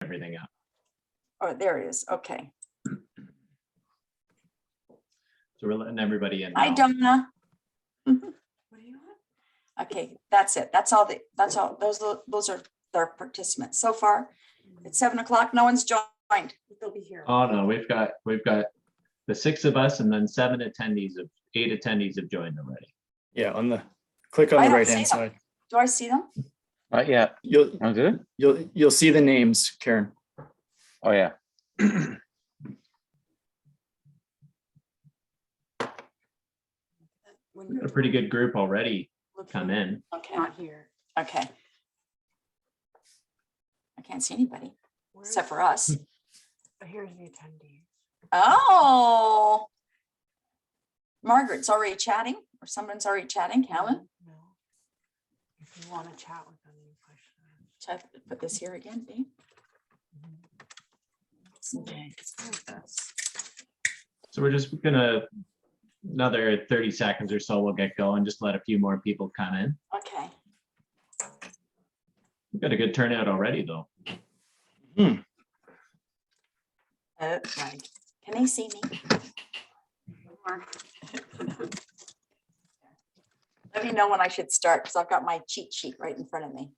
everything up. Oh, there it is. Okay. So we're letting everybody in. Hi, now. Donna. What do you want? Okay, that's it. That's all. Those are their participants so far. It's 7 o'clock. No one's joined. They'll be here. Oh no, we've got the 6 of us and then 8 attendees have joined already. Yeah, click on I the don't right see hand them. side. Do I see them? Yeah, I'm good. You'll see the names, Karen. Oh, yeah. We've got a pretty good group already come in. Okay. Not here. Okay. I can't see anybody except for us. Here's the attendees. Oh. Margaret's already chatting, or someone's already chatting. Helen, No. If you want to chat with them, you push that. should I put this here again, Dave? Okay. So we're just gonna, another 30 seconds or so, we'll get going, just let a few more people come in. Okay. We've got a good turnout already though. Right. Can they see me? Let me know when I should start because I've got my cheat sheet right in front of me.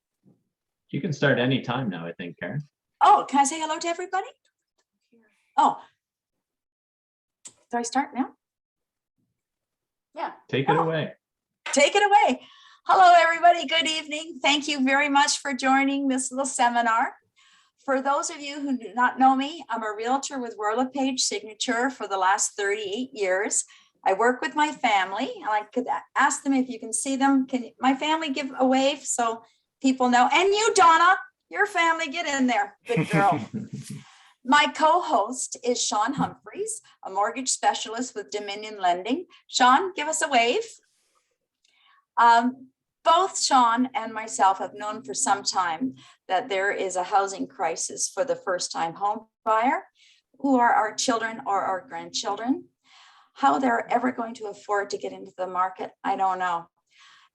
You can start any time now, I think, Karen. Oh, can I say hello to everybody? Oh. Do I start now? Yeah. Take it Oh. away. Take it away. Hello, everybody. Good evening. Thank you very much for joining this little seminar. For those of you who do not know me, I'm a realtor with Royal LePage Signature for the last 38 years. I work with my family, and I could ask them if you can see them. Can my family give a wave so people know? And you, Donna, your family, get in there. Good girl. My co-host is Sean Humphreys, a mortgage specialist with Dominion Lending. Sean, give us a wave. Both Sean and myself have known for some time that there is a housing crisis for the first-time home buyer, who are our children or our grandchildren. How they're ever going to afford to get into the market, I don't know.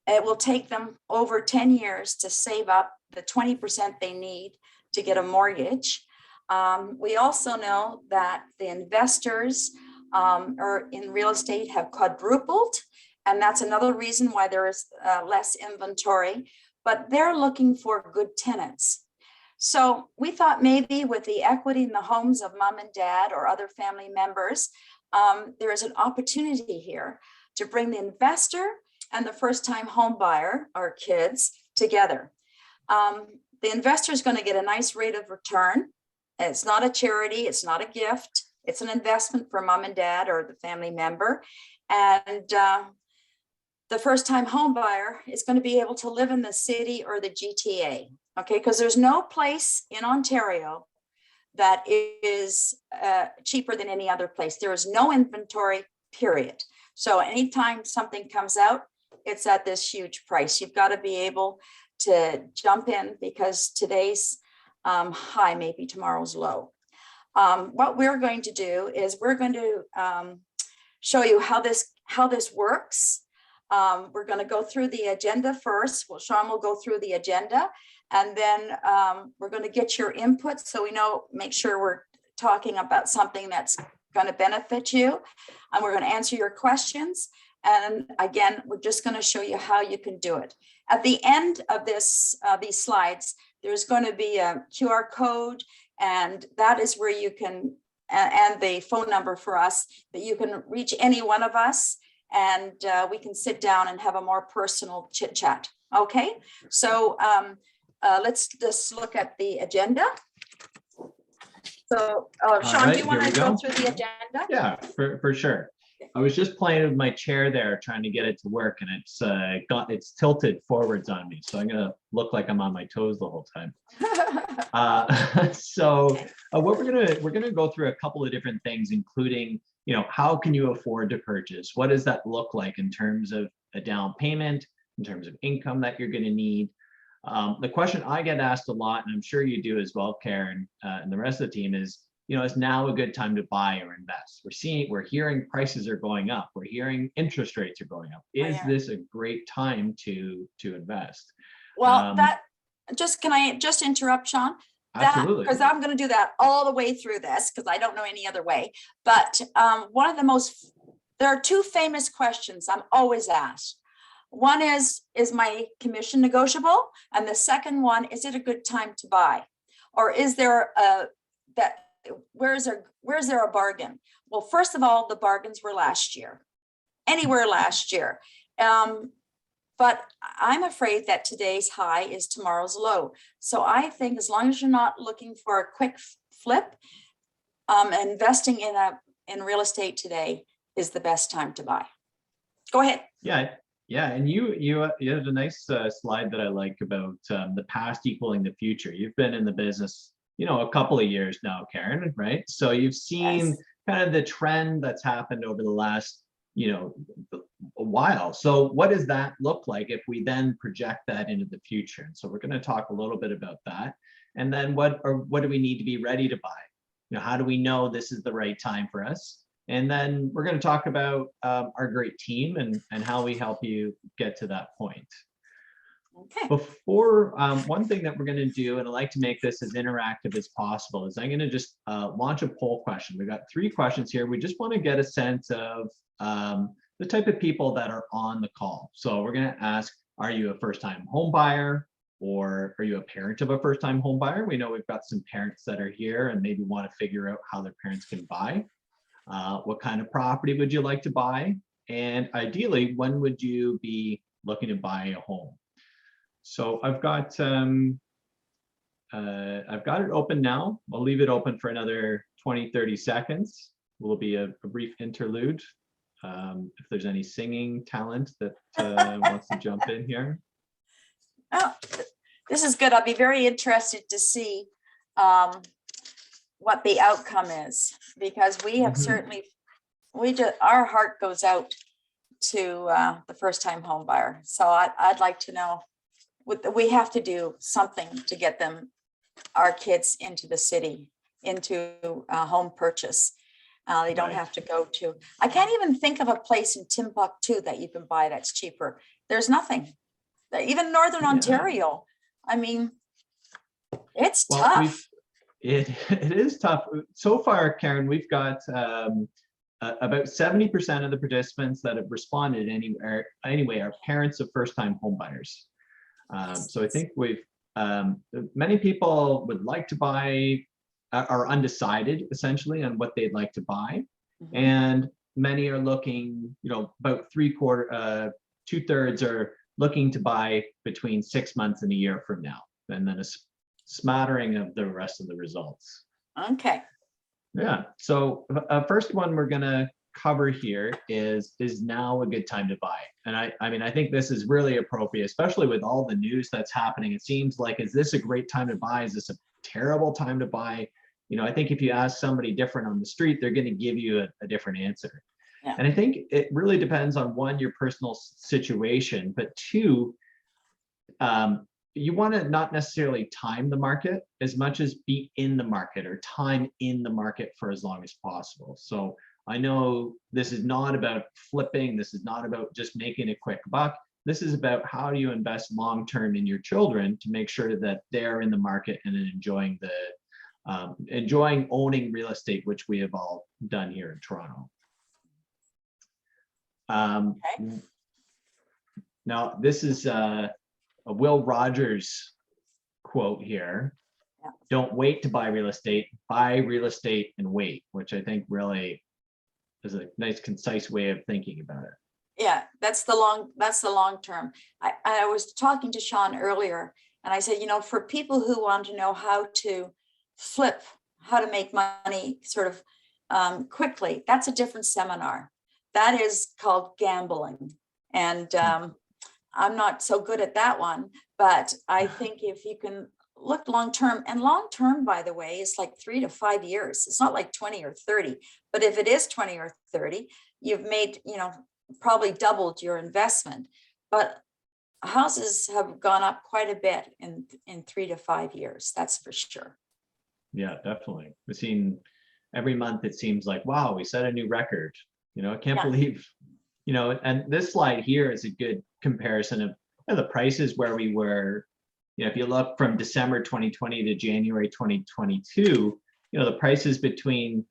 It will take them over 10 years to save up the 20% they need to get a mortgage. We also know that the investors or in real estate have quadrupled. And that's another reason why there is less inventory, but they're looking for good tenants. So we thought maybe with the equity in the homes of mom and dad or other family members, there is an opportunity here to bring the investor and the first-time home buyer or kids together. The investor is going to get a nice rate of return. It's not a charity, it's not a gift, it's an investment for mom and dad or the family member. And the first-time home buyer is going to be able to live in the city or the GTA, okay? Because there's no place in Ontario that is cheaper than any other place. There is no inventory, period. So anytime something comes out, it's at this huge price. You've got to be able to jump in because today's high may be tomorrow's low. What we're going to do is we're going to show you how this works. We're going to go through the agenda first. Well, Sean will go through the agenda, and then we're going to get your input so we know, make sure we're talking about something that's going to benefit you, and we're going to answer your questions. And again, we're just going to show you how you can do it. At the end of this, these slides, there's going to be a QR code, and that is where you can, and the phone number for us, that you can reach any one of us, and we can sit down and have a more personal chit chat. Okay, so let's just look at the agenda. So Sean, do you want to go through the agenda? Yeah, for sure. I was just playing with my chair there, trying to get it to work, and it's tilted forwards on me. So I'm gonna look like I'm on my toes the whole time. What we're gonna go through a couple of different things, including, how can you afford to purchase? What does that look like in terms of a down payment, in terms of income that you're gonna need? The question I get asked a lot, and I'm sure you do as well, Karen, and the rest of the team, is, is now a good time to buy or invest? We're hearing prices are going up. We're hearing interest rates are going up. Is this a great time to invest? Well, can I just interrupt, Sean? Absolutely. Because I'm going to do that all the way through this because I don't know any other way. But one of the there are two famous questions I'm always asked. One is my commission negotiable? And the second one, is it a good time to buy? Or is there where's there a bargain? Well, first of all, the bargains were last year, anywhere last year. But I'm afraid that today's high is tomorrow's low. So I think as long as you're not looking for a quick flip, investing in real estate today is the best time to buy. Go ahead. Yeah, and you had a nice slide that I like about the past equaling the future. You've been in the business, a couple of years now, Karen, right? So you've seen Yes. kind of the trend that's happened over the last, a while. So what does that look like if we then project that into the future? And so we're going to talk a little bit about that. And then what do we need to be ready to buy? How do we know this is the right time for us? And then we're going to talk about our great team and how we help you get to that point. Okay. Before, one thing that we're going to do, and I like to make this as interactive as possible, is I'm going to just launch a poll question. We've got 3 questions here. We just want to get a sense of the type of people that are on the call. So we're going to ask, are you a first-time home buyer? Or are you a parent of a first-time home buyer? We know we've got some parents that are here and maybe want to figure out how their parents can buy. What kind of property would you like to buy? And ideally, when would you be looking to buy a home? So I've got it open now. I'll leave it open for another 20-30 seconds. Will be a brief interlude. If there's any singing talent that wants to jump in here. Oh, this is good. I'll be very interested to see what the outcome is, because we have certainly, our heart goes out to the first-time home buyer. So I'd like to know, we have to do something to get our kids into the city, into a home purchase. They don't have to go to, I can't even think of a place in Timbuktu that you can buy that's cheaper. There's nothing. Even Northern Ontario. I mean, it's tough. It is tough. So far, Karen, we've got about 70% of the participants that have responded anyway are parents of first-time home buyers. So I think many people would like to buy, are undecided essentially on what they'd like to buy. And many are looking, about 2/3 are looking to buy between 6 months and a year from now. And then a smattering of the rest of the results. Okay. Yeah. So first one we're going to cover here is now a good time to buy? And I think this is really appropriate, especially with all the news that's happening. It seems like, is this a great time to buy? Is this a terrible time to buy? I think if you ask somebody different on the street, they're going to give you a different answer. Yeah. And I think it really depends on, one, your personal situation, but two, you want to not necessarily time the market as much as be in the market or time in the market for as long as possible. So I know this is not about flipping. This is not about just making a quick buck. This is about how do you invest long-term in your children to make sure that they're in the market and enjoying owning real estate, which we have all done here in Toronto. Okay. Now, this is a Will Rogers quote here. Yeah. Don't wait to buy real estate, buy real estate and wait, which I think really is a nice, concise way of thinking about it. Yeah, that's the long term. I was talking to Sean earlier and I said, for people who want to know how to flip, how to make money sort of quickly, that's a different seminar. That is called gambling. And I'm not so good at that one, but I think if you can look long-term, and long-term, by the way, is like 3 to 5 years. It's not like 20 or 30, but if it is 20 or 30, you've made, probably doubled your investment. But houses have gone up quite a bit in 3 to 5 years. That's for sure. Yeah, definitely. We've seen every month, it seems like, wow, we set a new record. I can't believe, and this slide here is a good comparison of the prices where we were if you look from December 2020 to January 2022, the prices between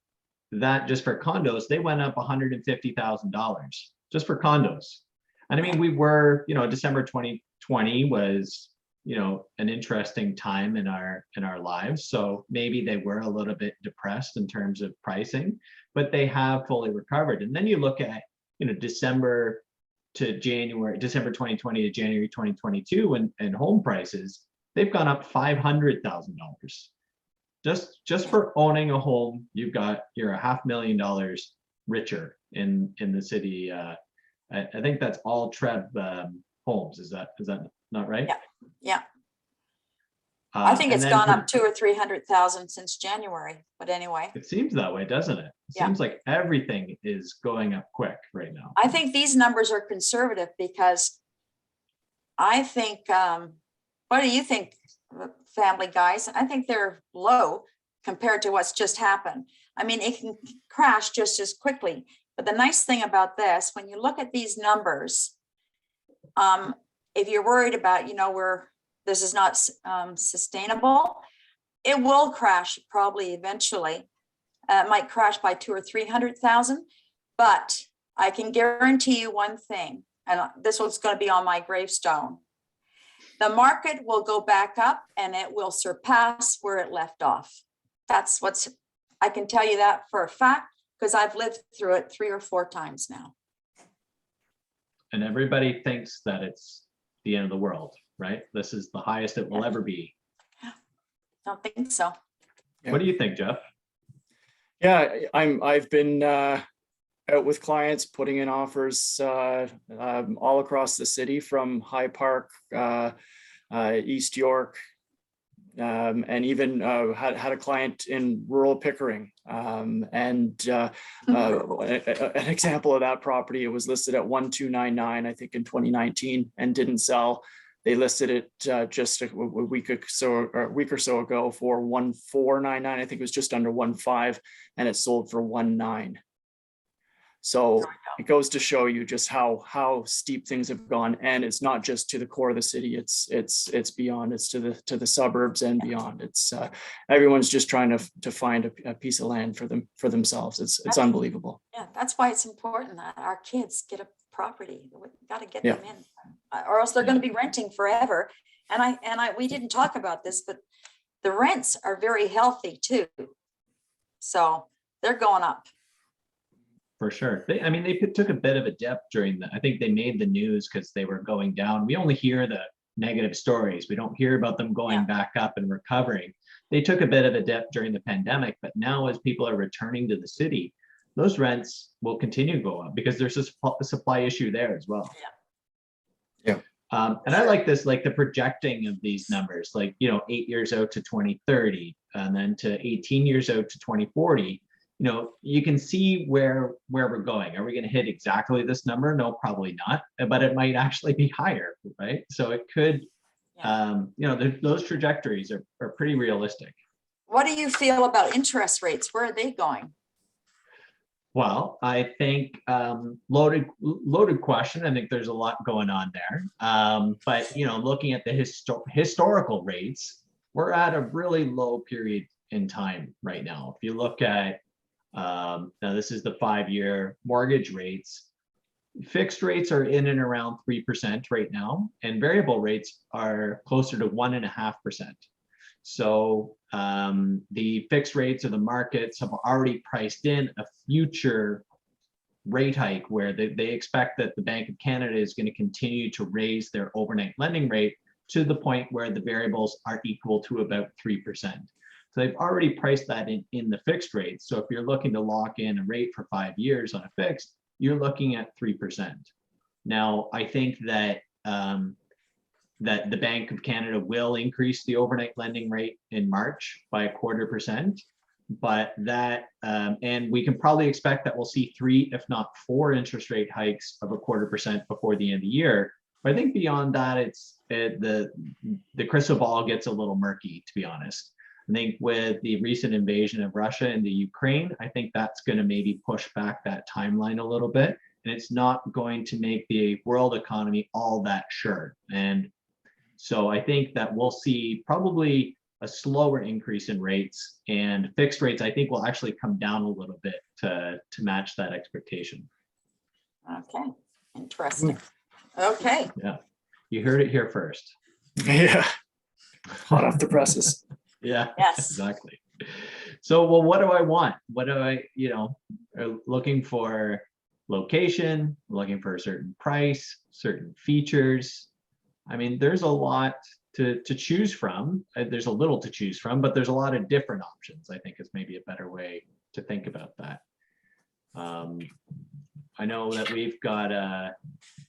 that just for condos, they went up $150,000 just for condos. And I mean, we were, December 2020 was, an interesting time in our lives. So maybe they were a little bit depressed in terms of pricing, but they have fully recovered. And then you look at, December 2020 to January 2022 and home prices, they've gone up $500,000. Just for owning a home, you're $500,000 richer in the city. I think that's all Trev homes. Is that not right? Yeah. I think it's and then gone up 200,000 or 300,000 since January, but anyway. It seems that way, doesn't it? It Yeah. seems like everything is going up quick right now. I think these numbers are conservative because I think, what do you think, family guys? I think they're low compared to what's just happened. I mean, it can crash just as quickly. But the nice thing about this, when you look at these numbers, if you're worried about, this is not sustainable, it will crash probably eventually. It might crash by 200,000 or 300,000, but I can guarantee you one thing, and this one's going to be on my gravestone. The market will go back up and it will surpass where it left off. I can tell you that for a fact because I've lived through it 3 or 4 times now. And everybody thinks that it's the end of the world, right? This is the highest it will ever be. Don't think so. Yeah. What do you think, Jeff? Yeah, I've been out with clients putting in offers all across the city, from High Park, East York, and even had a client in rural Pickering. An example of that property, it was listed at 1,299, I think in 2019, and didn't sell. They listed it just a week or so ago for 1,499. I think it was just under 1,500, and it sold for 1,900. So it goes to show you just how steep things have gone, and it's not just to the core of the city. It's beyond. It's to the suburbs and beyond. It's everyone's just trying to find a piece of land for themselves. It's unbelievable. Yeah, that's why it's important that our kids get a property. We got to get them in, or else they're going to be renting forever. And we didn't talk about this, but the rents are very healthy too. So they're going up. For sure. They took a bit of a dip I think they made the news because they were going down. We only hear the negative stories. We don't hear about them going back up and recovering. They took a bit of a dip during the pandemic, but now as people are returning to the city, those rents will continue to go up because there's a supply issue there as well. Yeah. And I like this, like the projecting of these numbers, like, 8 years out to 2030, and then to 18 years out to 2040. You can see where we're going. Are we going to hit exactly this number? No, probably not, but it might actually be higher, right? So it could, those trajectories are pretty realistic. What do you feel about interest rates? Where are they going? Well, I think loaded question. I think there's a lot going on there. But looking at the historical rates, we're at a really low period in time right now. If you look at now, this is the 5-year mortgage rates. Fixed rates are in and around 3% right now, and variable rates are closer to 1.5%. So the fixed rates of the markets have already priced in a future rate hike where they expect that the Bank of Canada is going to continue to raise their overnight lending rate to the point where the variables are equal to about 3%. So they've already priced that in the fixed rate. So if you're looking to lock in a rate for 5 years on a fixed, you're looking at 3%. Now, I think that that the Bank of Canada will increase the overnight lending rate in March by 0.25%, but that and we can probably expect that we'll see 3, if not 4, interest rate hikes of 0.25% before the end of the year. But I think beyond that, the crystal ball gets a little murky, to be honest. I think with the recent invasion of Russia into Ukraine, I think that's going to maybe push back that timeline a little bit, and it's not going to make the world economy all that sure. And So I think that we'll see probably a slower increase in rates, and fixed rates, I think, will actually come down a little bit to match that expectation. Okay, interesting. Okay, Yeah, you heard it here first. Yeah. Hot off the presses. Yeah, yes. exactly. So, well, what do I want? What do I, looking for location, looking for a certain price, certain features. I mean, there's a lot to choose from. There's a little to choose from, but there's a lot of different options, I think is maybe a better way to think about that. I know that we've got,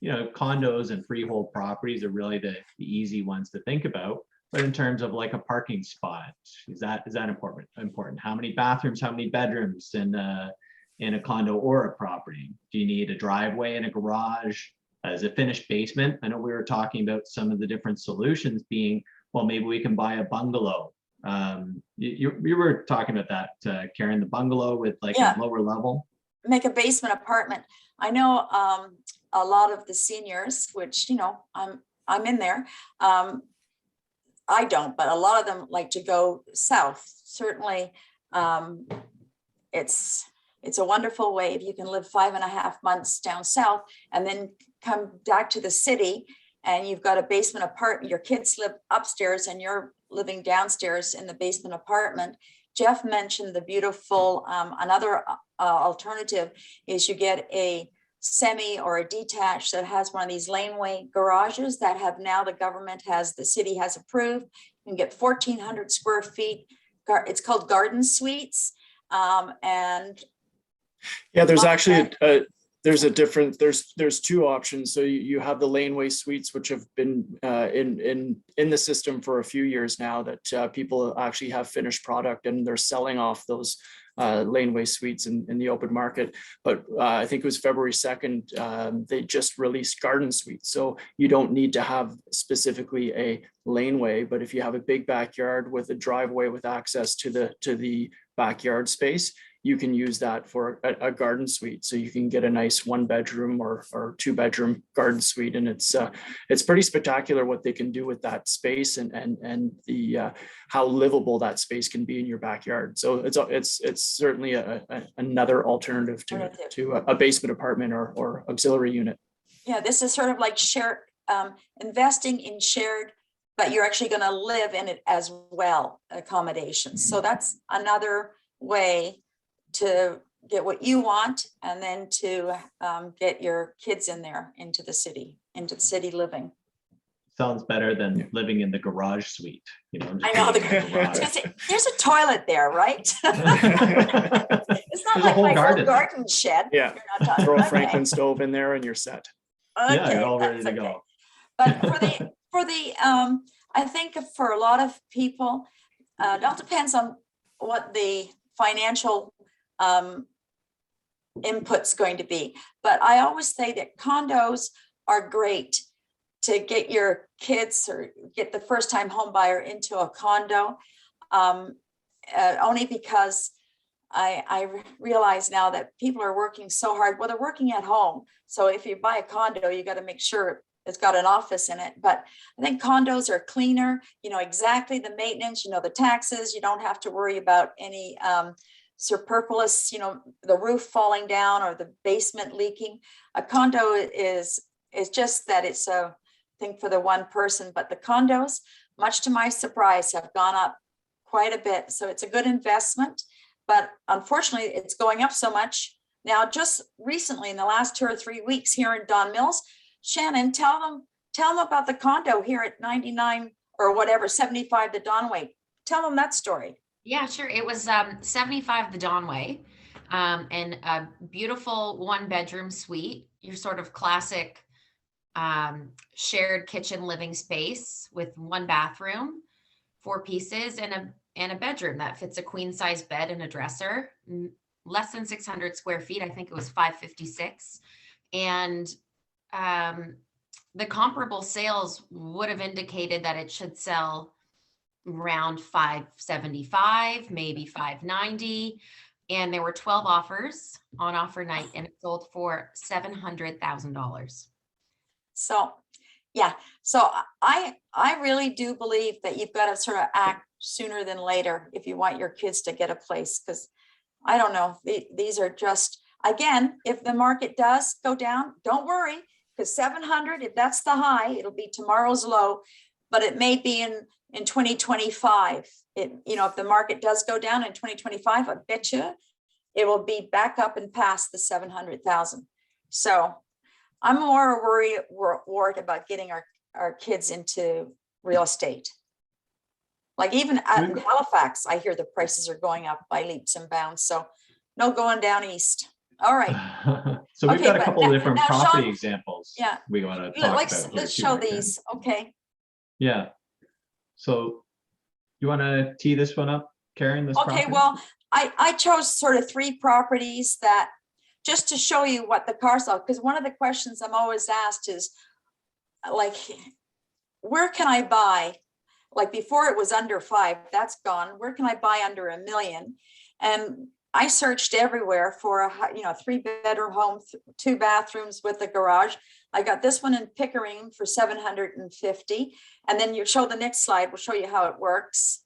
condos and freehold properties are really the easy ones to think about. But in terms of like a parking spot, is that important? How many bathrooms, how many bedrooms in a condo or a property? Do you need a driveway and a garage? As a finished basement? I know we were talking about some of the different solutions being, well, maybe we can buy a bungalow. You were talking about that, Karen, the bungalow with like a lower level. Make a basement apartment. I know a lot of the seniors, which, I'm in there. I don't, but a lot of them like to go south. Certainly, it's a wonderful way if you can live 5.5 months down south and then come back to the city and you've got a basement apartment. Your kids live upstairs and you're living downstairs in the basement apartment. Jeff mentioned the beautiful, another alternative is you get a semi or a detached that has one of these laneway garages that have now the city has approved. You can get 1,400 square feet. It's called garden suites. And yeah, there's actually there's two options. So you have the laneway suites, which have been in the system for a few years now, that people actually have finished product and they're selling off those laneway suites in the open market. But I think it was February 2nd, they just released garden suites. So you don't need to have specifically a laneway, but if you have a big backyard with a driveway with access to the backyard space, you can use that for a garden suite. So you can get a nice 1-bedroom or 2-bedroom garden suite. And it's pretty spectacular what they can do with that space and the how livable that space can be in your backyard. So it's certainly another alternative to a basement apartment or auxiliary unit. Yeah, this is sort of like shared, investing in shared, but you're actually going to live in it as well, accommodations. So that's another way to get what you want, and then to get your kids in there into the city living. Sounds better than living in the garage suite. I know. There's a toilet there, right? It's not like my old garden shed. Yeah, throw a Franklin stove in there and you're set. Okay, yeah, you're all ready to go. But for the I think for a lot of people, it all depends on what the financial input's going to be. But I always say that condos are great to get your kids or get the first time home buyer into a condo, only because I realize now that people are working so hard. Well, they're working at home. So if you buy a condo, you got to make sure it's got an office in it. But I think condos are cleaner, exactly the maintenance, the taxes. You don't have to worry about any superfluous, the roof falling down or the basement leaking. A condo is just that it's a thing for the one person, but the condos, much to my surprise, have gone up quite a bit. So it's a good investment, but unfortunately it's going up so much. Now, just recently in the last 2 or 3 weeks here in Don Mills, Shannon, tell them about the condo here at 99 or whatever, 75 the Donway. Tell them that story. Yeah, sure. It was 75 the Donway, and a beautiful 1-bedroom suite, your sort of classic shared kitchen living space with 1 bathroom, 4 pieces, and a bedroom that fits a queen size bed and a dresser, less than 600 square feet. I think it was 556. And the comparable sales would have indicated that it should sell around 575, maybe 590. And there were 12 offers on offer night, and it sold for $700,000. So So I really do believe that you've got to sort of act sooner than later if you want your kids to get a place, because I don't know, these are just, again, if the market does go down, don't worry, because 700, if that's the high, it'll be tomorrow's low, but it may be in 2025. If the market does go down in 2025, I bet you it will be back up and past the 700,000. So I'm more worried about getting our kids into real estate. Like even at Halifax, I hear the prices are going up by leaps and bounds. So no going down east. All right. So we've Okay, got a but couple of now- different now, property Sean- examples. Yeah. We want to talk about. here Let's too, show Mike, yeah. these. Okay. Yeah. So you want to tee this one up, Karen? This Okay, property? well, I chose sort of 3 properties that just to show you what the cars are, because one of the questions I'm always asked is like, where can I buy? Like before it was under 5, that's gone. Where can I buy under $1 million? And I searched everywhere for a 3-bedroom home, 2 bathrooms with a garage. I got this one in Pickering for 750. And then you show the next slide, we'll show you how it works.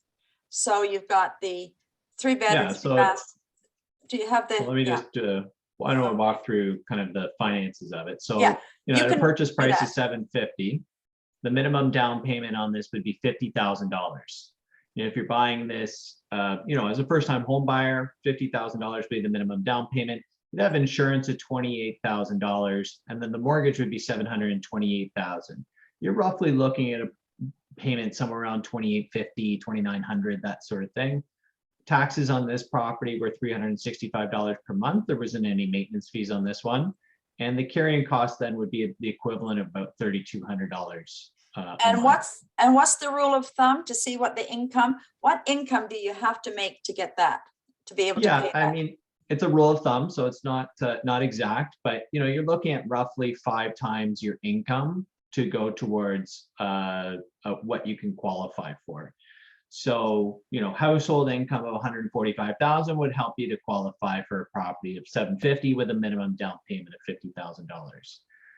So you've got the 3 bedroom, 3 so- bath. Do you have the? So let me yeah. just, I don't want to walk through kind of the finances of it. So, Yeah, you the can purchase do price that. is $750. The minimum down payment on this would be $50,000. If you're buying this, as a first-time home buyer, $50,000 would be the minimum down payment. You'd have insurance of $28,000, and then the mortgage would be $728,000. You're roughly looking at a payment somewhere around $2,850, $2,900, that sort of thing. Taxes on this property were $365 per month. There wasn't any maintenance fees on this one. And the carrying cost then would be the equivalent of about $3,200. And what's the rule of thumb to see what income do you have to make to get that, to be able to pay that? I mean, it's a rule of thumb, so it's not exact, but you're looking at roughly 5 times your income to go towards what you can qualify for. So, household income of 145,000 would help you to qualify for a property of 750 with a minimum down payment of $50,000.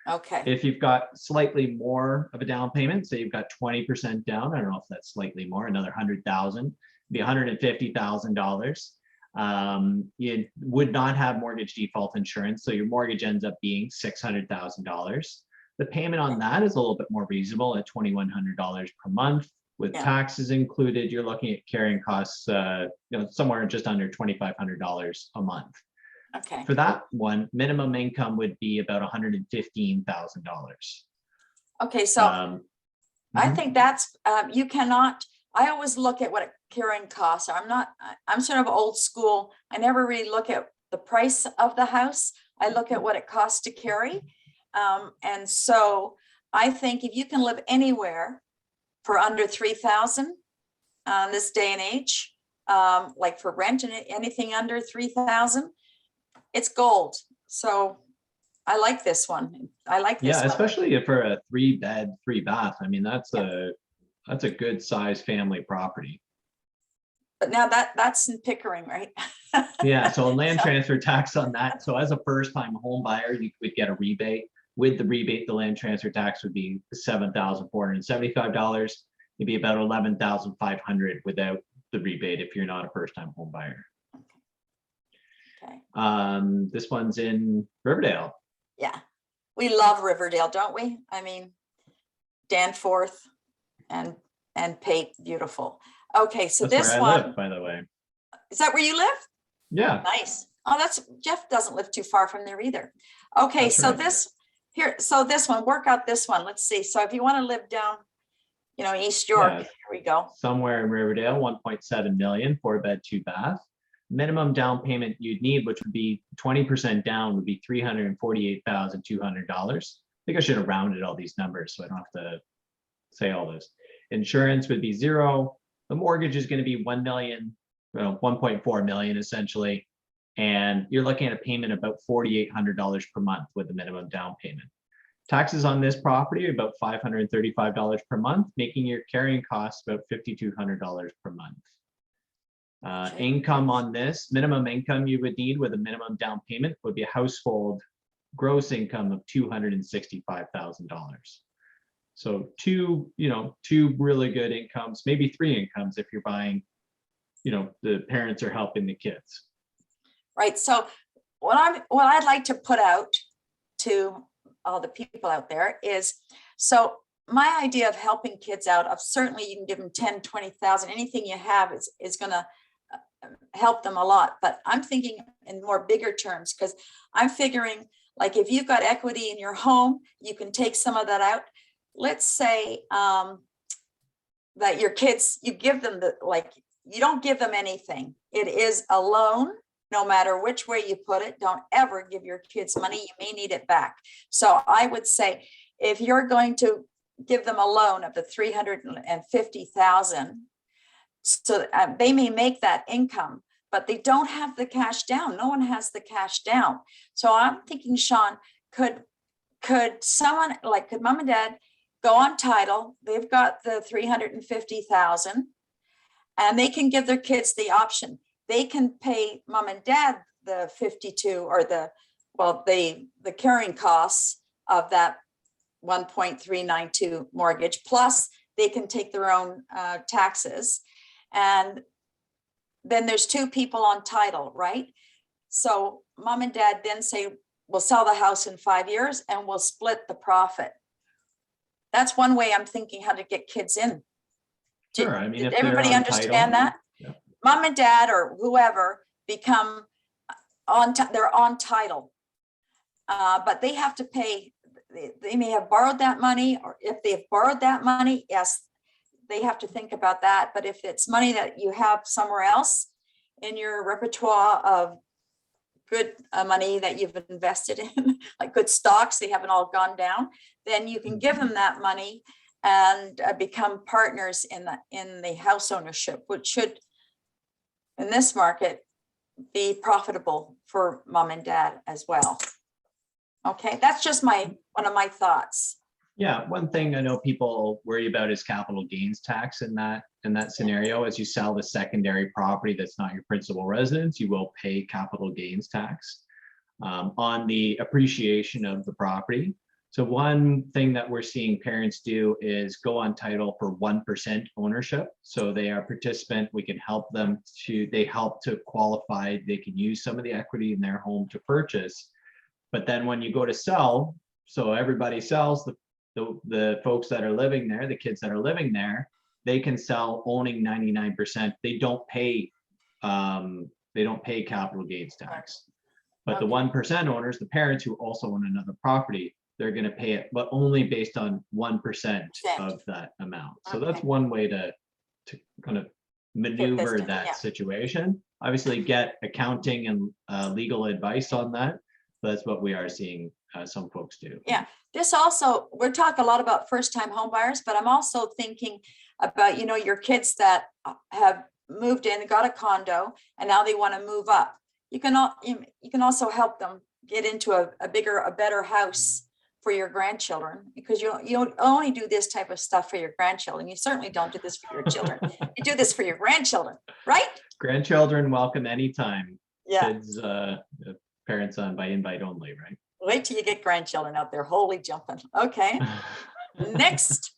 Okay. If you've got slightly more of a down payment, say you've got 20% down, I don't know if that's slightly more, another 100,000, be $150,000. You would not have mortgage default insurance, so your mortgage ends up being $600,000. The payment on that is a little bit more reasonable at $2,100 per month. With taxes included, you're looking at carrying costs, somewhere just under $2,500 a month. Okay. For that one, minimum income would be about $115,000. Okay, so I think that's, you cannot, I always look at what carrying costs are. I'm sort of old school. I never really look at the price of the house. I look at what it costs to carry. And so I think if you can live anywhere for under 3,000 this day and age, like for rent and anything under 3,000, it's gold. So I like this one. I like this one. Especially for a 3-bed, 3-bath. I mean, that's a good size family property. But now that's in Pickering, right? Yeah, so a land transfer tax on that. So as a first-time home buyer, you would get a rebate. With the rebate, the land transfer tax would be $7,475. It'd be about $11,500 without the rebate if you're not a first-time home buyer. Okay. This one's in Riverdale. Yeah, we love Riverdale, don't we? I mean, Danforth and Pate, beautiful. Okay, so That's this where I one, live, by the way. is that where you live? Yeah. Nice. Oh, Jeff doesn't live too far from there either. Okay, That's so right. this one, work out this one. Let's see. So if you want to live down, East York, Yeah. here we go. Somewhere in Riverdale, 1.7 million, 4-bed, 2-bath. Minimum down payment you'd need, which would be 20% down, would be $348,200. I think I should have rounded all these numbers so I don't have to say all this. Insurance would be 0. The mortgage is going to be 1 million, 1.4 million essentially. And you're looking at a payment about $4,800 per month with the minimum down payment. Taxes on this property are about $535 per month, making your carrying costs about $5,200 per month. Income on this, minimum income you would need with a minimum down payment would be a household gross income of $265,000. So two really good incomes, maybe three incomes if you're buying, the parents are helping the kids. Right. So what I'd like to put out to all the people out there is, so my idea of helping kids out, of certainly you can give them 10, 20,000, anything you have is going to help them a lot. But I'm thinking in more bigger terms, because I'm figuring like if you've got equity in your home, you can take some of that out. Let's say that your kids, you give them you don't give them anything. It is a loan, no matter which way you put it. Don't ever give your kids money. You may need it back. So I would say if you're going to give them a loan of the 350,000, so they may make that income, but they don't have the cash down. No one has the cash down. So I'm thinking, Sean, could someone could mom and dad go on title? They've got the 350,000 and they can give their kids the option. They can pay mom and dad the 52 or the carrying costs of that 1.392 mortgage, plus they can take their own taxes. And then there's two people on title, right? So mom and dad then say, we'll sell the house in 5 years and we'll split the profit. That's one way I'm thinking how to get kids in. Sure. I mean, did if they're everybody on understand title, that? yeah. Mom and dad or whoever become they're on title, but they have to pay. They may have borrowed that money, or if they've borrowed that money, yes, they have to think about that. But if it's money that you have somewhere else in your repertoire of good money that you've invested in, like good stocks, they haven't all gone down, then you can give them that money and become partners in the house ownership, which should, in this market, be profitable for mom and dad as well. Okay, that's just one of my thoughts. Yeah, one thing I know people worry about is capital gains tax in that scenario. As you sell the secondary property that's not your principal residence, you will pay capital gains tax on the appreciation of the property. So one thing that we're seeing parents do is go on title for 1% ownership. So they are a participant. We can help them they help to qualify. They can use some of the equity in their home to purchase. But then when you go to sell, so everybody sells, the folks that are living there, the kids that are living there, they can sell owning 99%. They don't pay capital gains tax. But the 1% owners, the parents who also own another property, they're going to pay it, but only based on 1% of that amount. So that's one way to kind of maneuver that situation. Obviously, get accounting and legal advice on that. But that's what we are seeing some folks do. Yeah. This also, we're talking a lot about first-time home buyers, but I'm also thinking about, your kids that have moved in, got a condo, and now they want to move up. You can also help them get into a better house for your grandchildren, because you don't only do this type of stuff for your grandchildren. You certainly don't do this for your children. You do this for your grandchildren, right? Grandchildren welcome anytime. Yeah. Kids, parents on by invite only, right? Wait till you get grandchildren out there, holy jumping. Okay. Next.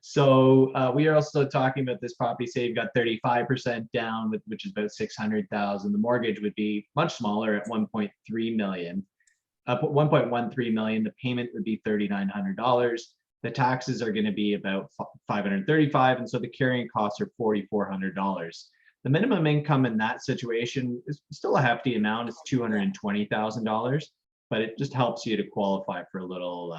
So we are also talking about this property. Say you've got 35% down, which is about 600,000. The mortgage would be much smaller at 1.3 million. 1.13 million. The payment would be $3,900. The taxes are going to be about 535, and so the carrying costs are $4,400. The minimum income in that situation is still a hefty amount. It's $220,000, but it just helps you to qualify for a little.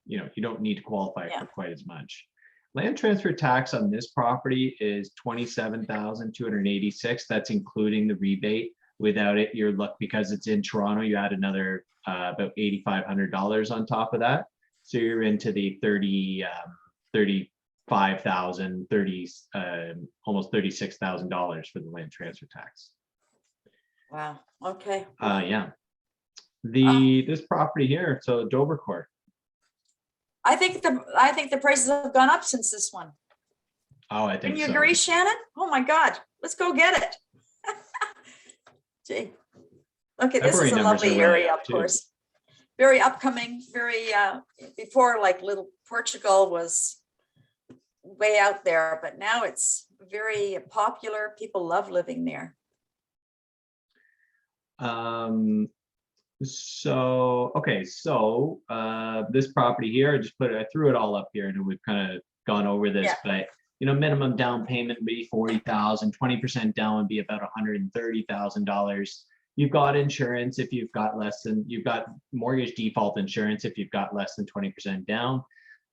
You don't need to qualify for quite as much. Land transfer tax on this property is $27,286. That's including the rebate. Without it, because it's in Toronto, you add another about $8,500 on top of that. So you're into the almost $36,000 for the land transfer tax. Wow. Okay. Yeah. This property here, so Dovercourt. I think the prices have gone up since this one. Oh, I think Can you so. agree, Shannon? Oh my God, let's go get it. Gee, look at this is a lovely area, of course. very upcoming, very, before like little Portugal was way out there, but now it's very popular. People love living there. Okay, so this property here, I threw it all up here and we've kind of gone over this, Yeah. but minimum down payment would be 40,000, 20% down would be about $130,000. You've got insurance if you've got mortgage default insurance if you've got less than 20% down,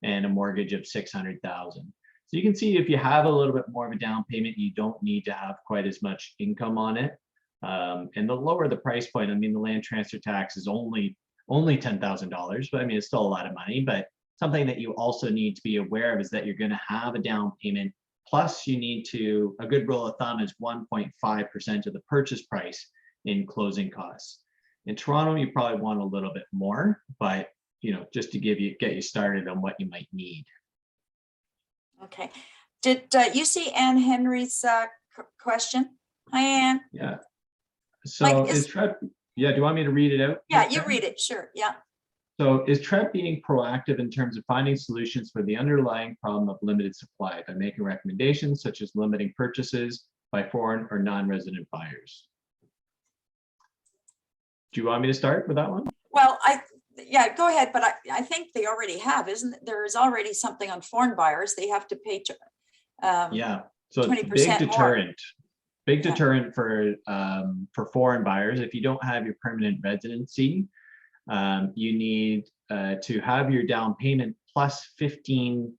and a mortgage of 600,000. So you can see if you have a little bit more of a down payment, you don't need to have quite as much income on it. And the lower the price point, I mean, the land transfer tax is only $10,000, but I mean, it's still a lot of money. But something that you also need to be aware of is that you're going to have a down payment. Plus, you need to, a good rule of thumb is 1.5% of the purchase price in closing costs. In Toronto, you probably want a little bit more, but just to get you started on what you might need. Okay. Did you see Anne Henry's question? Hi, Anne. Yeah. So Like, is Trev, yeah, do you want me to read it out? Yeah, you read it. Sure. Yeah. So is Trev being proactive in terms of finding solutions for the underlying problem of limited supply by making recommendations such as limiting purchases by foreign or non-resident buyers? Do you want me to start with that one? Well, yeah, go ahead. But I think they already have, isn't it? There is already something on foreign buyers. They have to pay. Yeah. So it's a 20% big more. deterrent. Big Yeah. deterrent for foreign buyers. If you don't have your permanent residency, you need to have your down payment plus 15%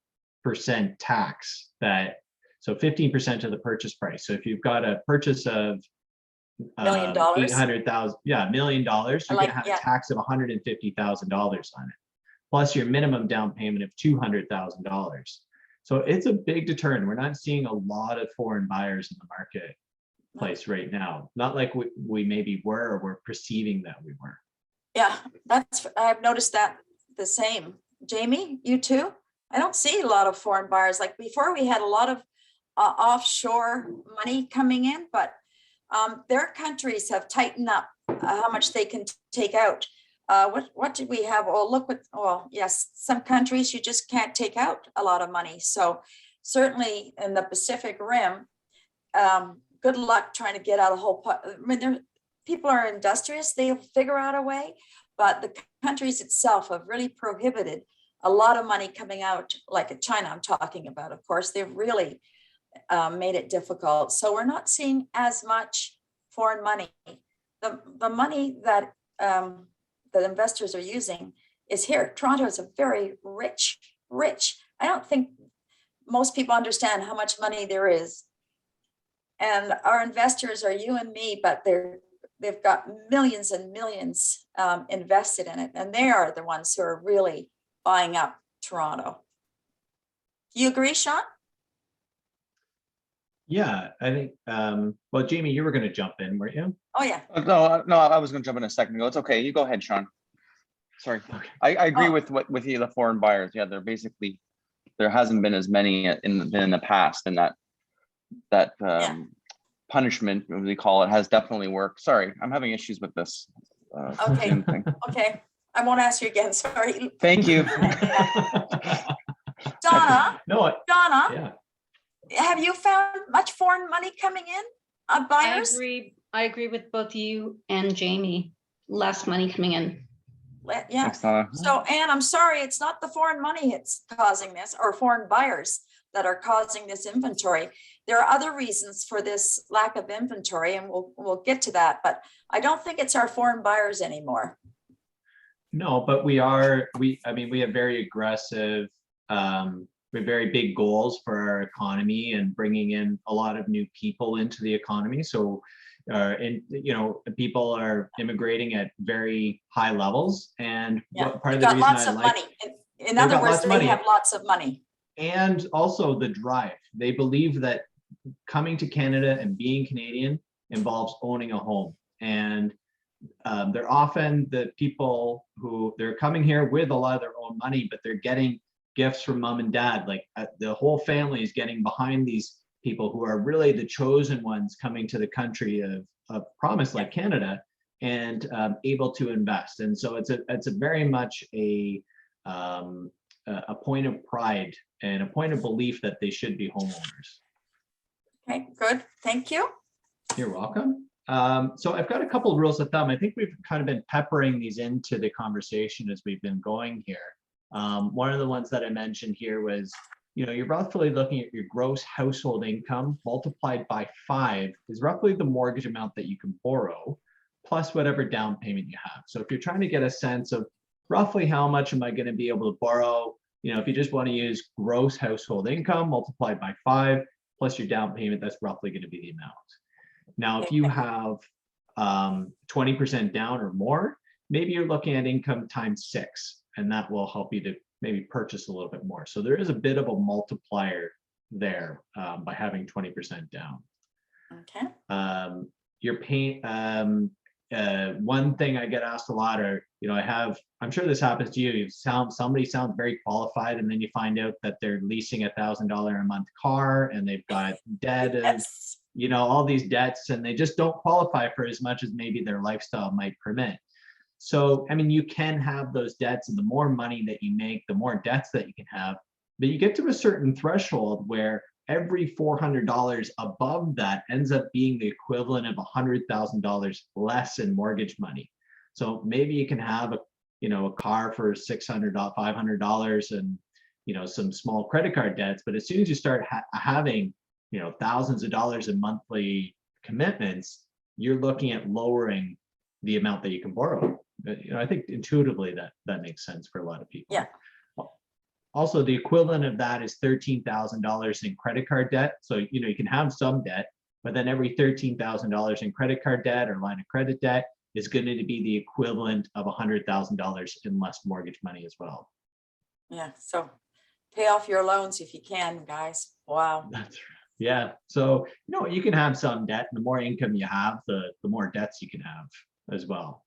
tax. So 15% of the purchase price. So if you've got a purchase of $1 million. $800,000, yeah, $1 million, you're like- gonna have yeah. a tax of $150,000 on it, plus your minimum down payment of $200,000. So it's a big deterrent. We're not seeing a lot of foreign buyers in the marketplace right now. Not like we maybe were, or we're perceiving that we were. Yeah, I've noticed that the same. Jamie, you too? I don't see a lot of foreign buyers. Like before, we had a lot of offshore money coming in, but their countries have tightened up how much they can take out. What did we have? Yes, some countries you just can't take out a lot of money. So certainly in the Pacific Rim, good luck trying to get out a whole pot. I mean, people are industrious, they'll figure out a way, but the countries itself have really prohibited a lot of money coming out, like China I'm talking about, of course. They've really made it difficult. So we're not seeing as much foreign money. The money that investors are using is here. Toronto is a very rich. I don't think most people understand how much money there is. And our investors are you and me, but they've got millions and millions invested in it. And they are the ones who are really buying up Toronto. Do you agree, Sean? Yeah, I think, well, Jamie, you were going to jump in, weren't you? Oh, yeah. No, I was going to jump in a second ago. It's okay. You go ahead, Sean. Sorry. Okay. I agree Oh. with you, the foreign buyers. Yeah, there hasn't been as many in the past, and that punishment, as we call it, has definitely worked. Sorry, I'm having issues with this. Okay. Zoom thing. Okay. I won't ask you again. Sorry. Thank you. Donna, No, Donna, yeah. have you found much foreign money coming in? Buyers? I agree with both you and Jamie. Less money coming in. Yeah. Thanks, Donna. So, Anne, I'm sorry, it's not the foreign money it's causing this, or foreign buyers that are causing this inventory. There are other reasons for this lack of inventory, and we'll get to that, but I don't think it's our foreign buyers anymore. No, but we have very aggressive, we have very big goals for our economy and bringing in a lot of new people into the economy. So, people are immigrating at very high levels, and Yeah, part of they've the got reason lots I of like, money. In They've other got words, lots of they money. have lots of money. and also the drive. They believe that coming to Canada and being Canadian involves owning a home, and they're often the people who they're coming here with a lot of their own money, but they're getting gifts from mom and dad. Like the whole family is getting behind these people who are really the chosen ones coming to the country of promise, like Canada. and able to invest. And so it's a very much a point of pride and a point of belief that they should be homeowners. Okay, good. Thank you. You're welcome. So I've got a couple of rules of thumb. I think we've kind of been peppering these into the conversation as we've been going here. One of the ones that I mentioned here was, you're roughly looking at your gross household income multiplied by 5 is roughly the mortgage amount that you can borrow, plus whatever down payment you have. So if you're trying to get a sense of roughly how much am I going to be able to borrow, if you just want to use gross household income multiplied by 5 plus your down payment, that's roughly going to be the amount. Now, if you have 20% down or more, maybe you're looking at income times 6, and that will help you to maybe purchase a little bit more. So there is a bit of a multiplier there by having 20% down. Okay. Your paying, one thing I get asked a lot are, I'm sure this happens to you. Somebody sounds very qualified, and then you find out that they're leasing $1,000 a month car, and they've got debt of, Yes. all these debts, and they just don't qualify for as much as maybe their lifestyle might permit. So, you can have those debts, and the more money that you make, the more debts that you can have. But you get to a certain threshold where every $400 above that ends up being the equivalent of $100,000 less in mortgage money. So maybe you can have a car for $600, $500, and some small credit card debts. But as soon as you start having thousands of dollars in monthly commitments, you're looking at lowering the amount that you can borrow. I think intuitively that makes sense for a lot of people. Yeah. Also, the equivalent of that is $13,000 in credit card debt. So, you can have some debt, but then every $13,000 in credit card debt or line of credit debt is going to be the equivalent of $100,000 in less mortgage money as well. Yeah. So pay off your loans if you can, guys. Wow. That's right. Yeah. So, you can have some debt. The more income you have, the more debts you can have as well.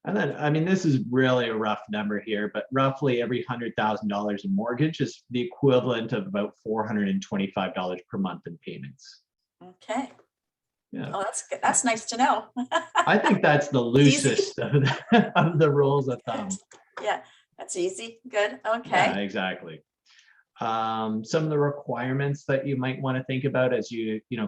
And then, this is really a rough number here, but roughly every $100,000 in mortgage is the equivalent of about $425 per month in payments. Okay. Yeah. Oh, that's good. That's nice to know. I think that's the loosest of the rules of thumb. Yeah, that's easy. Good. Okay. Yeah, exactly. Some of the requirements that you might want to think about as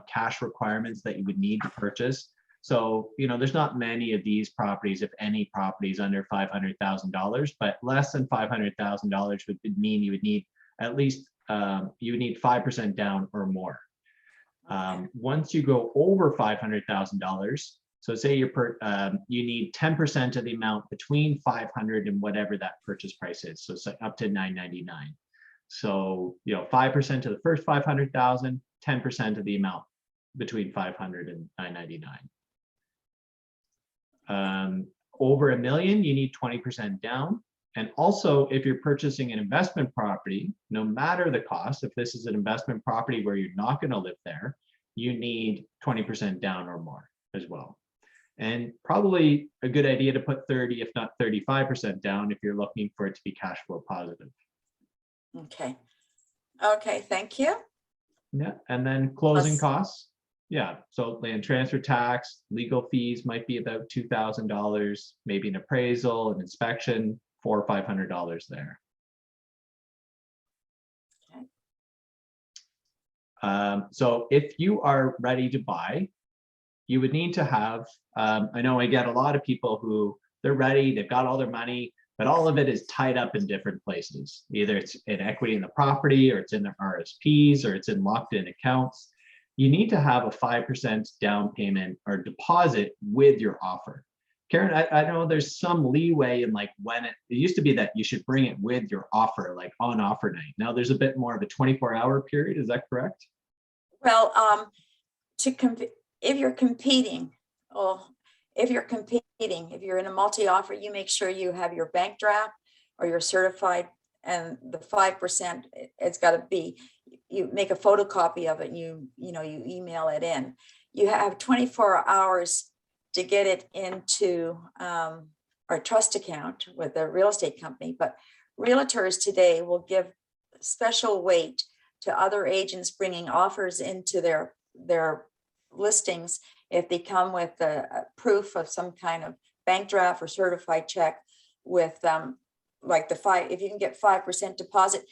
cash requirements that you would need to purchase. So, there's not many of these properties, if any properties under $500,000, but less than $500,000 would mean you would need at least, you would need 5% down or more. Once you go over $500,000, so say you need 10% of the amount between 500 and whatever that purchase price is. So up to $999. So, 5% of the first 500,000, 10% of the amount between 500 and 999. Over $1 million, you need 20% down. And also, if you're purchasing an investment property, no matter the cost, if this is an investment property where you're not going to live there, you need 20% down or more as well. And probably a good idea to put 30, if not 35% down if you're looking for it to be cash flow positive. Okay. Okay. Thank you. Yeah. And then closing Plus- costs. Yeah. So land transfer tax, legal fees might be about $2,000, maybe an appraisal, an inspection, $400 or $500 there. Okay. So if you are ready to buy, you would need to have, I know I get a lot of people who they're ready, they've got all their money, but all of it is tied up in different places. Either it's in equity in the property, or it's in their RSPs, or it's in locked in accounts. You need to have a 5% down payment or deposit with your offer. Karen, I know there's some leeway in like when it used to be that you should bring it with your offer, like on offer night. Now there's a bit more of a 24-hour period. Is that correct? Well, if you're competing, if you're in a multi-offer, you make sure you have your bank draft or you're certified, and the 5%, it's got to be, you make a photocopy of it, and you email it in. You have 24 hours to get it into our trust account with the real estate company. But realtors today will give special weight to other agents bringing offers into their listings if they come with a proof of some kind of bank draft or certified check with like if you can get 5% deposit,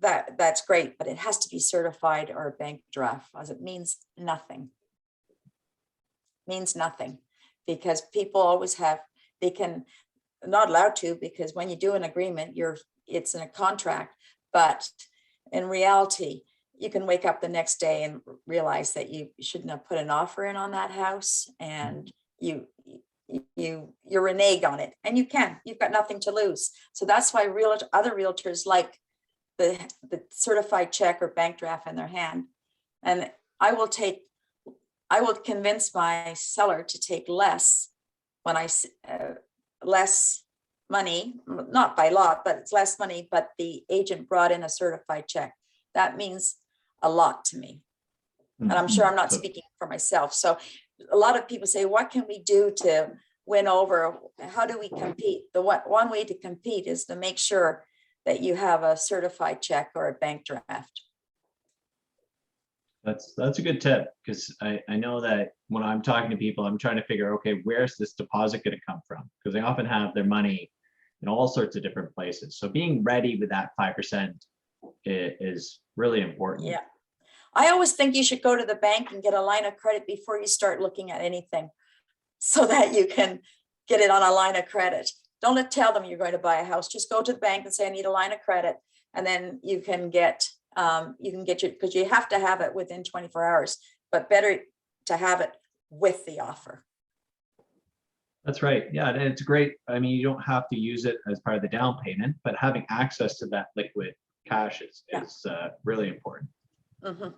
that's great, but it has to be certified or a bank draft, as it means nothing. Means nothing, because people always not allowed to, because when you do an agreement, it's in a contract, but in reality, you can wake up the next day and realize that you shouldn't have put an offer in on that house, and you renege on it, and you've got nothing to lose. So that's why other realtors like the certified check or bank draft in their hand. And I will convince my seller to take less less money, not by law, but it's less money, but the agent brought in a certified check. That means a lot to me. And I'm sure I'm not speaking for myself. So a lot of people say, what can we do to win over? How do we compete? One way to compete is to make sure that you have a certified check or a bank draft. That's a good tip, because I know that when I'm talking to people, I'm trying to figure, okay, where's this deposit going to come from? Because they often have their money in all sorts of different places. So being ready with that 5% is really important. Yeah. I always think you should go to the bank and get a line of credit before you start looking at anything, so that you can get it on a line of credit. Don't tell them you're going to buy a house. Just go to the bank and say, I need a line of credit. And then you can get because you have to have it within 24 hours, but better to have it with the offer. That's right. Yeah, and it's great. I mean, you don't have to use it as part of the down payment, but having access to that liquid cash is really important. Mm-hmm.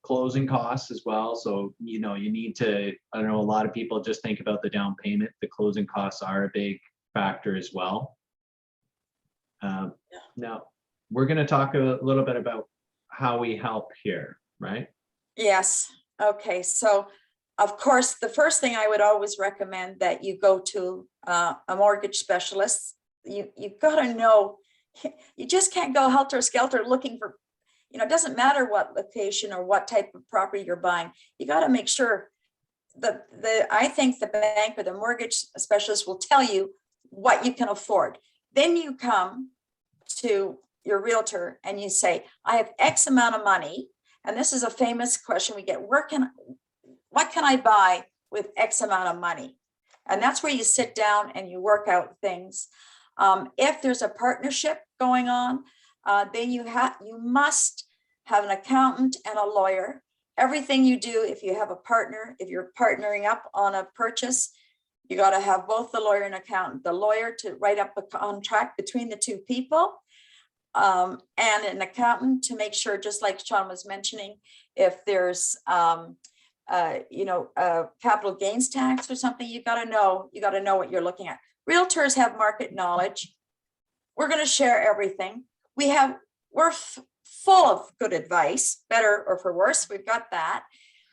Closing costs as well. So, you need to, I don't know, a lot of people just think about the down payment. The closing costs are a big factor as well. Now, we're going to talk a little bit about how we help here, right? Yes. Okay. So, of course, the first thing I would always recommend that you go to a mortgage specialist. You've got to know, you just can't go helter-skelter looking for, it doesn't matter what location or what type of property you're buying. You got to make sure I think the bank or the mortgage specialist will tell you what you can afford. Then you come to your realtor and you say, I have X amount of money. And this is a famous question we get, what can I buy with X amount of money? And that's where you sit down and you work out things. If there's a partnership going on, then you must have an accountant and a lawyer. Everything you do, if you have a partner, if you're partnering up on a purchase, you got to have both the lawyer and accountant. The lawyer to write up a contract between the two people, and an accountant to make sure, just like Sean was mentioning, if there's capital gains tax or something, you got to know what you're looking at. Realtors have market knowledge. We're going to share everything. We're full of good advice, better or for worse. We've got that.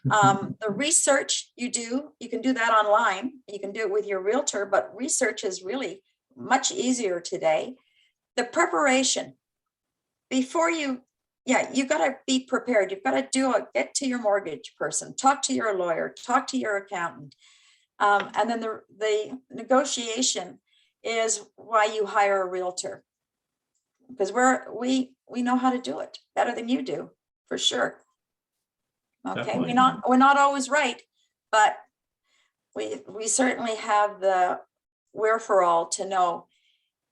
The research you can do that online. You can do it with your realtor, but research is really much easier today. The preparation before you got to be prepared. You've got to get to your mortgage person, talk to your lawyer, talk to your accountant. And then the negotiation is why you hire a realtor, because we know how to do it better than you do, for sure. Okay, Definitely. we're not always right, but we certainly have the wherefore to know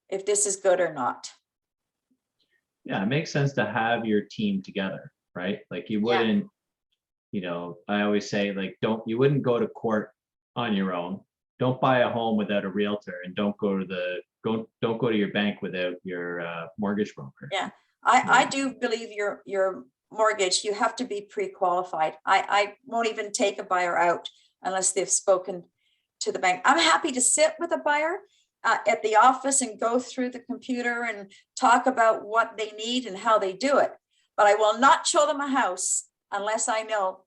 if this is good or not. Yeah, it makes sense to have your team together, right? Like you wouldn't, I always say, like, you wouldn't go to court on your own. Don't buy a home without a realtor, and don't go to your bank without your mortgage broker. Yeah, I do believe your mortgage, you have to be pre-qualified. I won't even take a buyer out unless they've spoken to the bank. I'm happy to sit with a buyer at the office and go through the computer and talk about what they need and how they do it. But I will not show them a house unless I know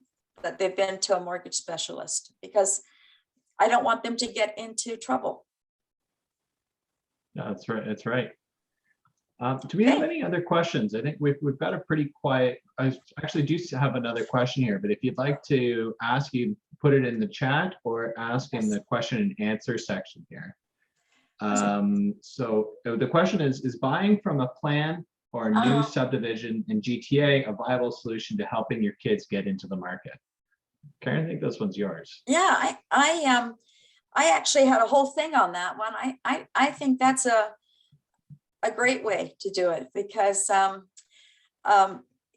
that they've been to a mortgage specialist, because I don't want them to get into trouble. No, that's right. That's right. Do we have Okay. any other questions? I think we've got a pretty quiet, I actually do have another question here, but if you'd like to ask, you put it in the chat or ask in the question and answer section here. So the question is buying from a plan or a new subdivision in GTA a viable solution to helping your kids get into the market? Karen, I think this one's yours. Yeah, I actually had a whole thing on that one. I think that's a great way to do it because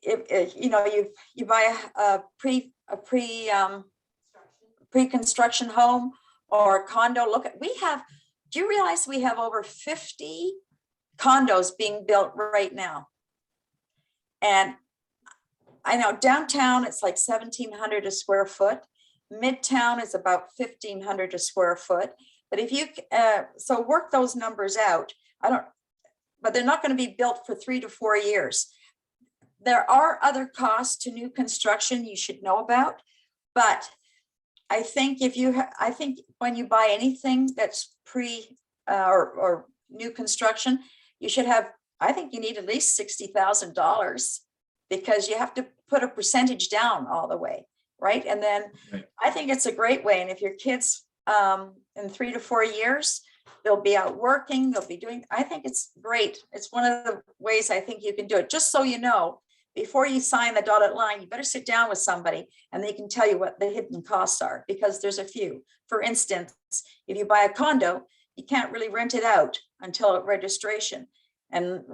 if you know you buy a pre-construction home or a condo. Do you realize we have over 50 condos being built right now? And I know downtown it's like 1,700 a square foot. Midtown is about 1,500 a square foot. But if you so work those numbers out, but they're not going to be built for 3 to 4 years. There are other costs to new construction you should know about, but I think I think when you buy anything that's or new construction, you should have, I think you need at least $60,000 because you have to put a percentage down all the way, right? And then I think it's a great way. And if your kids in 3 to 4 years, they'll be out working, they'll be doing, I think it's great. It's one of the ways I think you can do it. Just so you know, before you sign the dotted line, you better sit down with somebody and they can tell you what the hidden costs are, because there's a few. For instance, if you buy a condo, you can't really rent it out until registration. And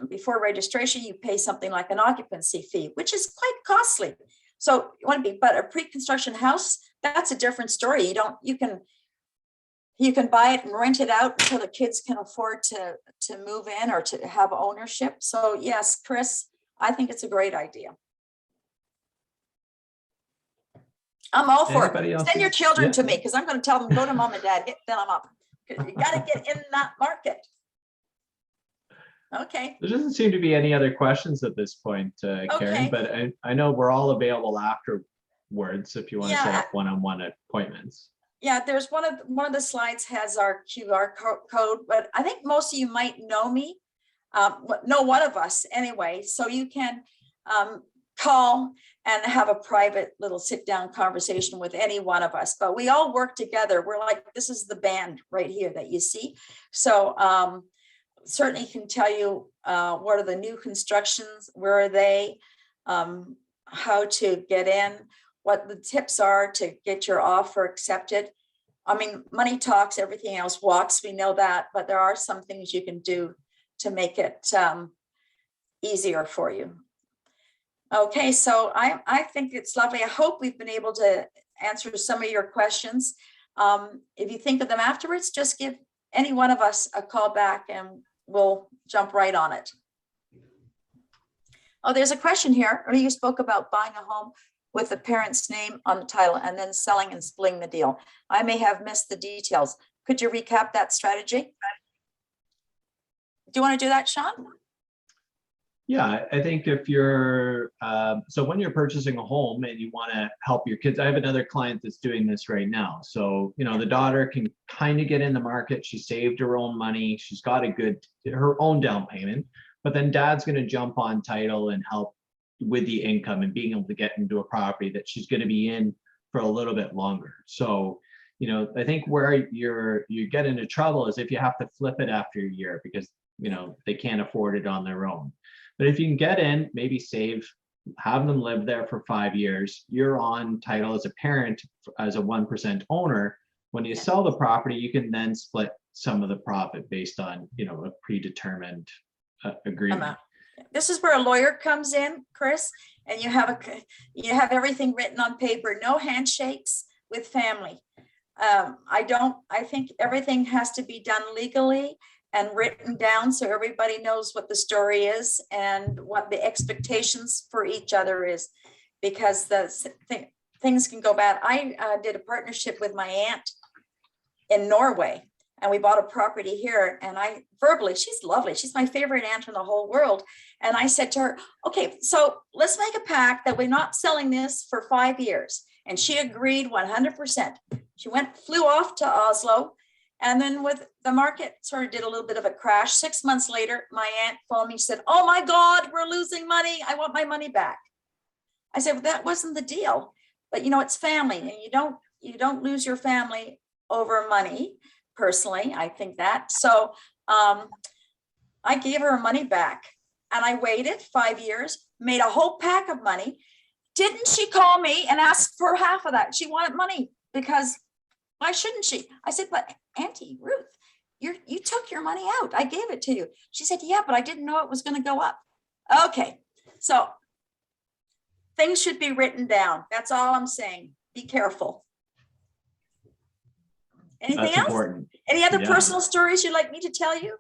before registration, you pay something like an occupancy fee, which is quite costly. So you want to be, but a pre-construction house, that's a different story. You can buy it and rent it out until the kids can afford to move in or to have ownership. So yes, Chris, I think it's a great idea. I'm all for Anybody it. else? Send your children Yeah. to me because I'm going to tell them, go to mom and dad, get them up. You got to get in that market. Okay. There doesn't seem to be any other questions at this point, Okay. Karen, but I know we're all available afterwards if you want to set Yeah. up one-on-one appointments. Yeah, there's one of the slides has our QR code, but I think most of you might know me, know one of us anyway. So you can call and have a private little sit-down conversation with any one of us. But we all work together. We're like, this is the band right here that you see. So certainly can tell you what are the new constructions, where are they, how to get in, what the tips are to get your offer accepted. I mean, money talks, everything else walks, we know that, but there are some things you can do to make it easier for you. Okay, so I think it's lovely. I hope we've been able to answer some of your questions. If you think of them afterwards, just give any one of us a call back and we'll jump right on it. Oh, there's a question here. You spoke about buying a home with the parent's name on the title and then selling and splitting the deal. I may have missed the details. Could you recap that strategy? Do you want to do that, Sean? Yeah, I think if you're, so when you're purchasing a home and you want to help your kids, I have another client that's doing this right now. So, you know, the daughter can kind of get in the market. She saved her own money. She's got her own down payment, but then dad's going to jump on title and help with the income and being able to get into a property that she's going to be in for a little bit longer. So, you know, I think where you get into trouble is if you have to flip it after a year because, you know, they can't afford it on their own. But if you can get in, maybe save, have them live there for 5 years, you're on title as a parent, as a 1% owner. When you sell the property, you can then split some of the profit based on, you know, a predetermined agreement. This is where a lawyer comes in, Chris, and you have everything written on paper, no handshakes with family. I think everything has to be done legally and written down so everybody knows what the story is and what the expectations for each other is, because things can go bad. I did a partnership with my aunt in Norway, and we bought a property here, and she's lovely. She's my favorite aunt in the whole world. And I said to her, okay, so let's make a pact that we're not selling this for 5 years. And she agreed 100%. She flew off to Oslo, And then with the market sort of did a little bit of a crash. 6 months later, my aunt phoned me, she said, oh my God, we're losing money. I want my money back. I said, well, that wasn't the deal. But you know, it's family, and you don't lose your family over money. Personally, I think that. So I gave her her money back, and I waited 5 years, made a whole pack of money. Didn't she call me and ask for half of that? She wanted money, because why shouldn't she? I said, but Auntie Ruth, you took your money out. I gave it to you. She said, yeah, but I didn't know it was going to go up. Okay, so things should be written down. That's all I'm saying. Be careful. Anything That's else? important. Any other Yeah. personal stories you'd like me to tell you?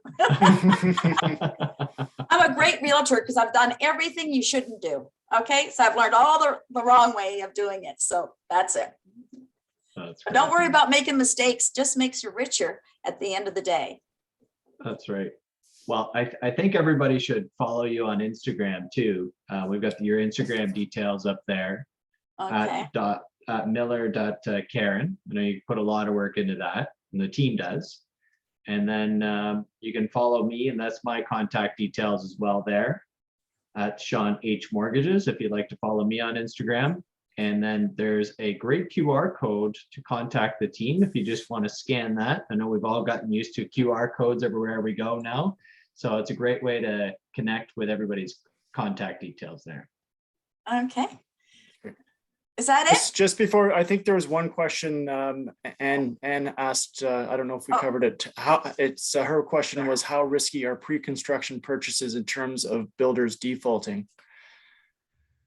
I'm a great realtor because I've done everything you shouldn't do. Okay, so I've learned all the wrong way of doing it. So that's it. That's But don't great. worry about making mistakes. Just makes you richer at the end of the day. That's right. Well, I think everybody should follow you on Instagram too. We've got your Instagram details up there Okay. at millar.karen. I know you put a lot of work into that, and the team does. And then you can follow me, and that's my contact details as well there at Sean H Mortgages, if you'd like to follow me on Instagram. And then there's a great QR code to contact the team if you just want to scan that. I know we've all gotten used to QR codes everywhere we go now. So it's a great way to connect with everybody's contact details there. Okay. Is that it? Just before, I think there was one question, and asked, I don't know if we Oh. covered it. How it's her question was, how risky are pre-construction purchases in terms of builders defaulting?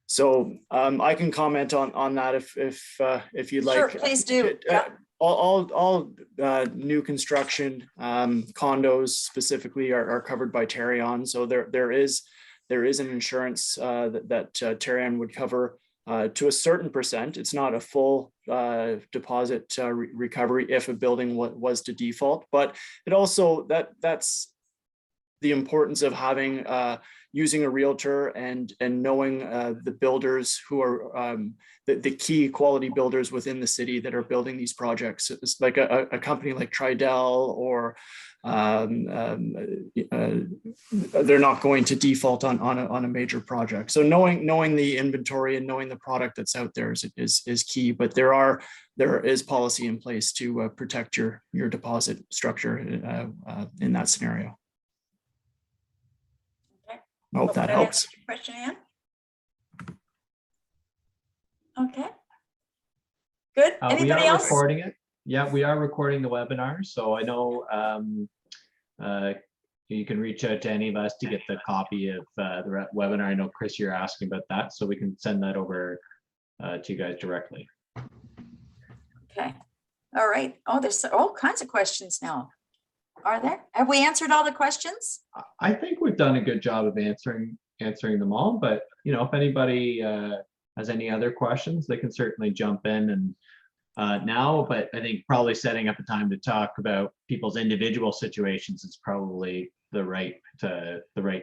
So I can comment on that if you'd Sure, like. please do. Yeah. All new construction, condos specifically are covered by Tarion. So there is an insurance that Tarion would cover to a certain percent. It's not a full deposit recovery if a building was to default, but it also that's the importance of having using a realtor and knowing the builders who are the key quality builders within the city that are building these projects. It's like a company like Tridel, or they're not going to default on a major project. So knowing the inventory and knowing the product that's out there is key. But there is policy in place to protect your deposit structure in that scenario. I hope that helps. Question, Ann? Okay. Good. We Anybody are else? recording it. Yeah, we are recording the webinar. So I know you can reach out to any of us to get the copy of the webinar. I know, Chris, you're asking about that, so we can send that over to you guys directly. Okay. All right. Oh, there's all kinds of questions now. Are there? Have we answered all the questions? I think we've done a good job of answering them all, but you know, if anybody has any other questions, they can certainly jump in and now, but I think probably setting up a time to talk about people's individual situations is probably the right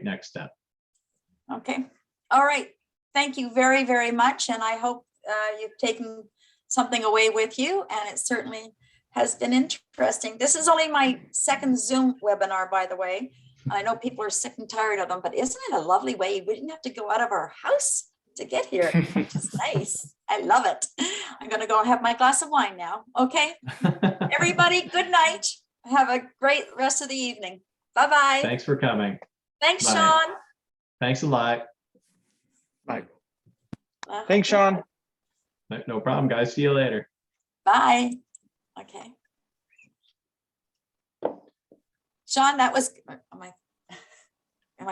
next step. Okay. All right. Thank you very, very much. And I hope you've taken something away with you, and it certainly has been interesting. This is only my second Zoom webinar, by the way. I know people are sick and tired of them, but isn't it a lovely way? We didn't have to go out of our house to get here, which is nice. I love it. I'm going to go have my glass of wine now. Okay. Everybody, good night. Have a great rest of the evening. Bye-bye. Thanks for coming. Thanks, Bye. Sean. Thanks a lot. Bye. Thanks, Sean. No problem, guys. See you later. Bye. Okay. Sean, that was, am I